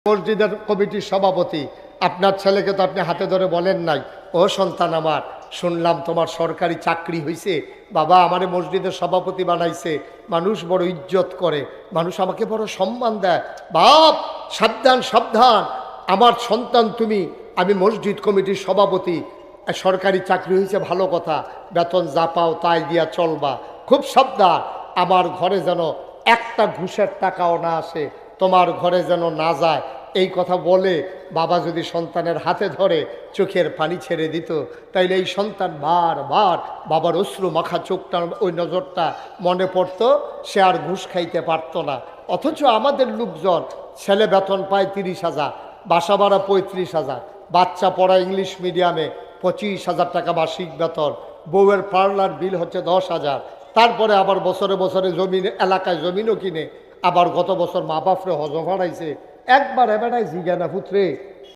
মসজিদের কমিটির সভাপতি, আপনার ছেলেকে তো আপনি হাতে ধরে বলেন নাই, ও সন্তান আমার, শুনলাম তোমার সরকারি চাকরি হয়েছে, বাবা আমারে মসজিদের সভাপতি বানাইছে, মানুষ বড় ইজ্জত করে, মানুষ আমাকে বড় সম্মান দেয়। বাপ সাবধান সাবধান, আমার সন্তান তুমি, আমি মসজিদ কমিটির সভাপতি, সরকারি চাকরি হয়েছে ভালো কথা, বেতন যা পাও তাই দিয়া চলবা, খুব সাবধান, আমার ঘরে যেন একটা ঘুষের টাকাও না আসে, তোমার ঘরে যেন না যায়। এই কথা বলে বাবা যদি সন্তানের হাতে ধরে চোখের পানি ছেড়ে দিত, তাইলে এই সন্তান বারবার বাবার অশ্রু মাখা চোখটা, ওই নজরটা মনে পড়তো, সে আর ঘুষ খাইতে পারতো না। অথচ আমাদের লোকজন ছেলে বেতন পায় 30,000, বাসা ভাড়া 35,000, বাচ্চা পড়া ইংলিশ মিডিয়ামে 25,000 টাকা মাসিক বেতন, বউয়ের পার্লার বিল হচ্ছে 10,000, তারপরে আবার বছরে বছরে জমিন, এলাকায় জমিনও কিনে, আবার গত বছর মা বাপরে হজ ভাড়াইছে। একবার এবারাই জিজ্ঞানা পুত্রে